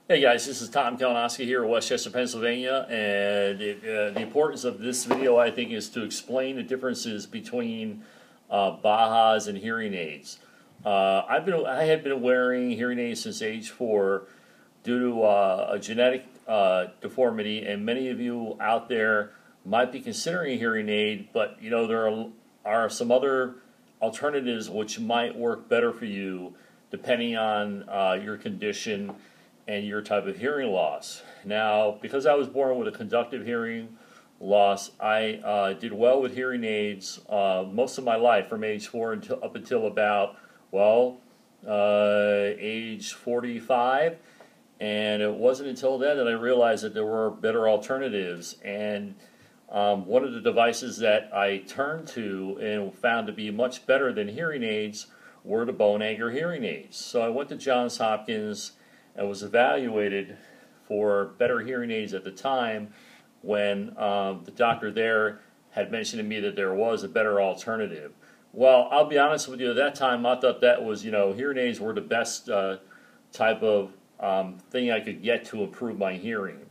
Hey guys, this is Tom Kalinoski here in Westchester, Pennsylvania, and the importance of this video, I think, is to explain the differences between Bahas and hearing aids. I had been wearing hearing aids since age 4 due to a genetic deformity, and many of you out there might be considering a hearing aid, but you know are some other alternatives which might work better for you depending on your condition and your type of hearing loss. Now, because I was born with a conductive hearing loss, I did well with hearing aids most of my life, from age 4 until up until about, well, age 45. And it wasn't until then that I realized that there were better alternatives. And one of the devices that I turned to and found to be much better than hearing aids were the bone anchor hearing aids. So I went to Johns Hopkins and was evaluated for better hearing aids at the time when the doctor there had mentioned to me that there was a better alternative. Well, I'll be honest with you, at that time I thought that was, hearing aids were the best type of thing I could get to improve my hearing.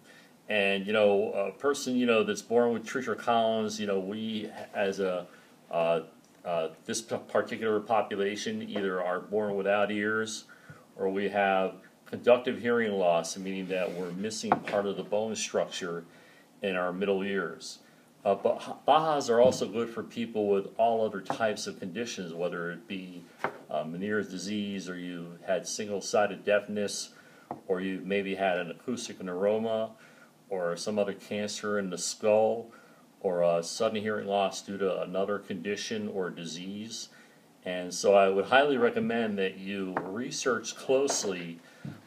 And, a person, that's born with Treacher Collins, we as this particular population either are born without ears or we have conductive hearing loss, meaning that we're missing part of the bone structure in our middle ears. But Bahas are also good for people with all other types of conditions, whether it be Meniere's disease, or you had single-sided deafness, or you maybe had an acoustic neuroma, or some other cancer in the skull, or a sudden hearing loss due to another condition or disease. And so I would highly recommend that you research closely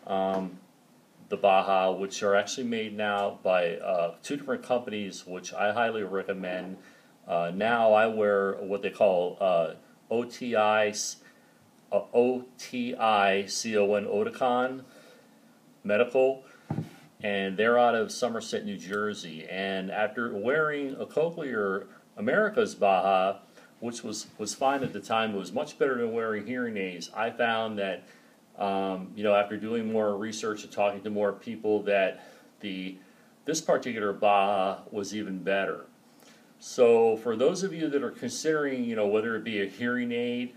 the Baha, which are actually made now by 2 different companies, which I highly recommend. Now I wear what they call OTICON, Oticon Medical, and they're out of Somerset, New Jersey. And after wearing a Cochlear America's Baha, which was fine at the time, it was much better than wearing hearing aids. I found that after doing more research and talking to more people, that this particular Baha was even better. So for those of you that are considering, whether it be a hearing aid,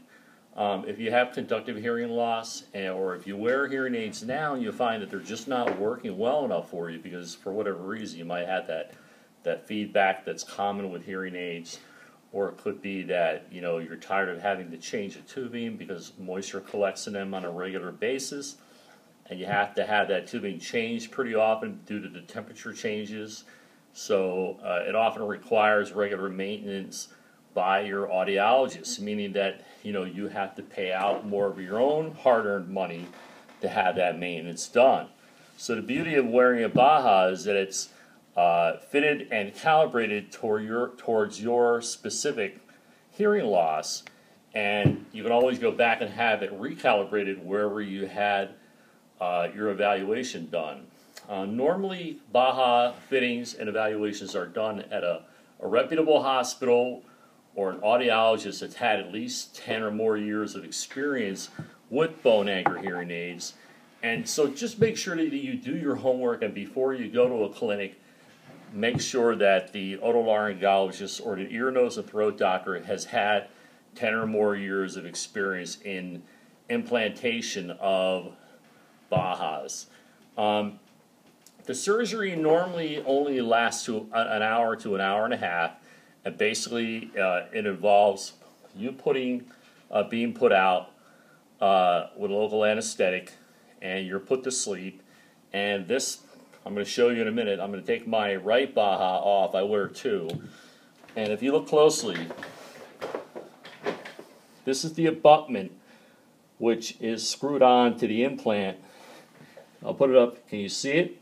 if you have conductive hearing loss, or if you wear hearing aids now and you find that they're just not working well enough for you because for whatever reason you might have that feedback that's common with hearing aids, or it could be that you're tired of having to change the tubing because moisture collects in them on a regular basis, and you have to have that tubing changed pretty often due to the temperature changes. So it often requires regular maintenance by your audiologist, meaning that you have to pay out more of your own hard-earned money to have that maintenance done. So the beauty of wearing a Baha is that it's fitted and calibrated towards your specific hearing loss, and you can always go back and have it recalibrated wherever you had your evaluation done. Normally, Baha fittings and evaluations are done at a reputable hospital or an audiologist that's had at least 10 or more years of experience with bone anchor hearing aids. And so just make sure that you do your homework, and before you go to a clinic, make sure that the otolaryngologist or the ear, nose, and throat doctor has had 10 or more years of experience in implantation of Bahas. The surgery normally only lasts to an hour to an hour and a half, and basically it involves you being put out with local anesthetic, and you're put to sleep. And this, I'm going to show you in a minute. I'm going to take my right Baha off. I wear 2. And if you look closely, this is the abutment, which is screwed on to the implant. I'll put it up. Can you see it?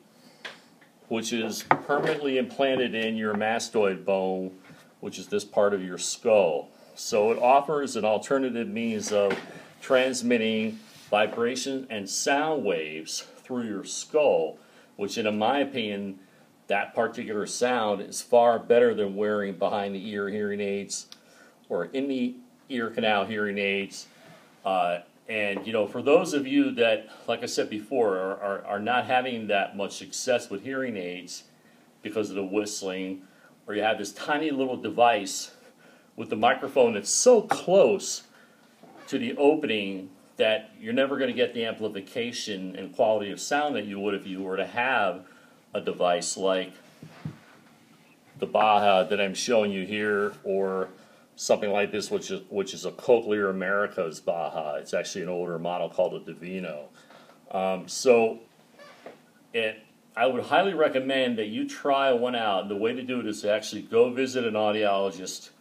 Which is permanently implanted in your mastoid bone, which is this part of your skull. So it offers an alternative means of transmitting vibration and sound waves through your skull, which, in my opinion, that particular sound is far better than wearing behind the ear hearing aids or in the ear canal hearing aids. And you know, for those of you that, like I said before, are not having that much success with hearing aids because of the whistling, or you have this tiny little device with the microphone that's so close to the opening that you're never going to get the amplification and quality of sound that you would if you were to have a device like the Baha that I'm showing you here, or something like this, which is a Cochlear America's Baha. It's actually an older model called a Divino. I would highly recommend that you try one out. And the way to do it is to actually go visit an audiologist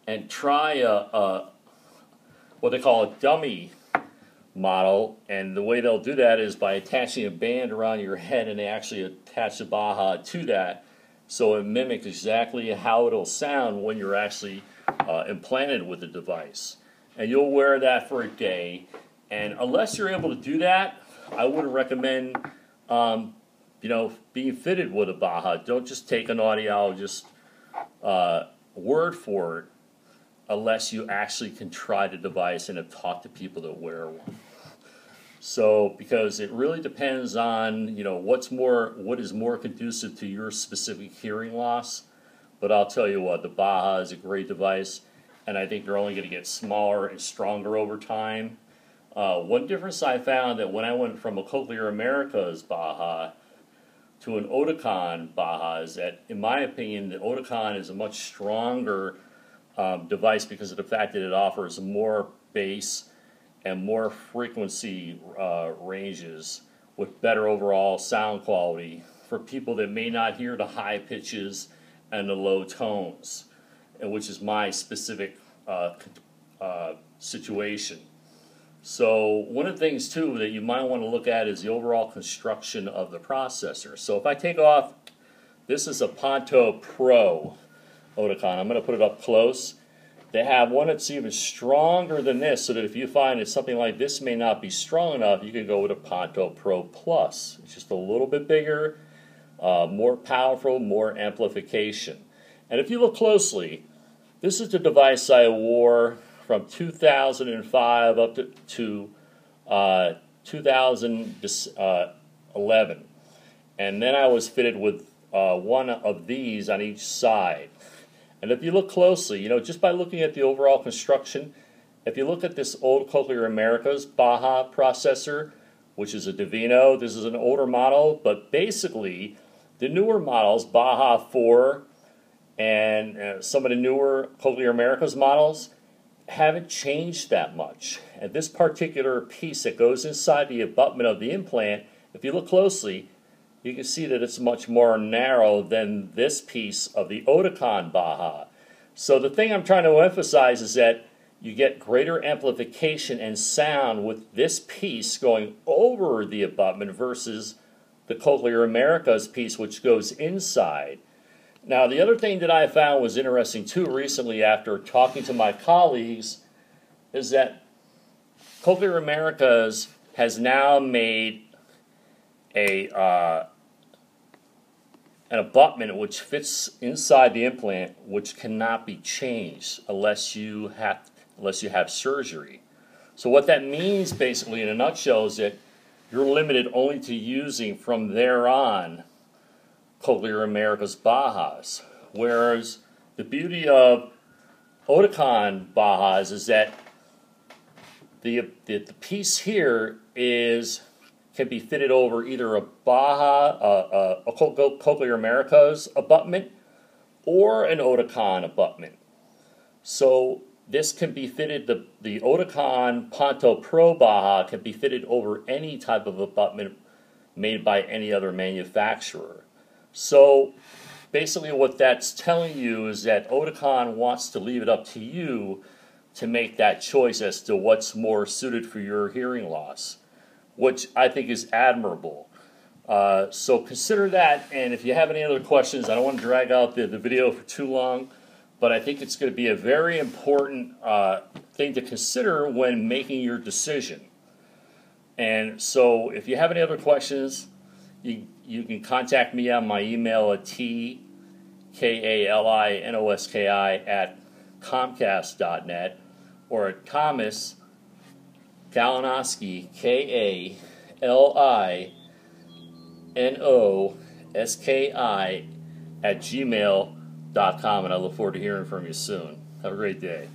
and try what they call a dummy model. And the way they'll do that is by attaching a band around your head, and they actually attach the Baha to that, so it mimics exactly how it'll sound when you're actually implanted with the device. And you'll wear that for a day. And unless you're able to do that, I wouldn't recommend being fitted with a Baha. Don't just take an audiologist's word for it, unless you actually can try the device and have talked to people that wear one. So, because it really depends on, what is more conducive to your specific hearing loss. But I'll tell you what, the Baha is a great device, and I think they're only going to get smaller and stronger over time. One difference I found that when I went from a Cochlear America's Baha to an Oticon Baha is that, in my opinion, the Oticon is a much stronger device because of the fact that it offers more bass and more frequency ranges with better overall sound quality for people that may not hear the high pitches and the low tones, and which is my specific situation. So one of the things too that you might want to look at is the overall construction of the processor. So if I take off, this is a Ponto Pro Oticon. I'm going to put it up close. They have one that's even stronger than this, so that if you find that something like this may not be strong enough, you can go with a Ponto Pro Plus. It's just a little bit bigger, more powerful, more amplification. And if you look closely, this is the device I wore from 2005 up to 2011. And then I was fitted with one of these on each side. And if you look closely, just by looking at the overall construction, if you look at this old Cochlear America's Baha processor, which is a Divino, this is an older model, but basically the newer models, Baha 4 and some of the newer Cochlear America's models, haven't changed that much. And this particular piece that goes inside the abutment of the implant, if you look closely, you can see that it's much more narrow than this piece of the Oticon Baha. So the thing I'm trying to emphasize is that you get greater amplification and sound with this piece going over the abutment versus the Cochlear America's piece, which goes inside. Now, the other thing that I found was interesting too recently after talking to my colleagues is that Cochlear America's has now made an abutment which fits inside the implant, which cannot be changed unless you have surgery. So what that means, basically, in a nutshell, is that you're limited only to using from there on Cochlear America's Bahas. Whereas the beauty of Oticon Bahas is that the piece here can be fitted over either a Baha, a Cochlear America's abutment, or an Oticon abutment. So this can be fitted, the Oticon Ponto Pro Baha can be fitted over any type of abutment made by any other manufacturer. So basically what that's telling you is that Oticon wants to leave it up to you to make that choice as to what's more suited for your hearing loss, which I think is admirable. So consider that, and if you have any other questions, I don't want to drag out the video for too long, but I think it's going to be a very important thing to consider when making your decision. And so if you have any other questions, you can contact me on my email at tkalinoski@comcast.net or at thomas Kalinoski, KALINOSKI @gmail.com, and I look forward to hearing from you soon. Have a great day.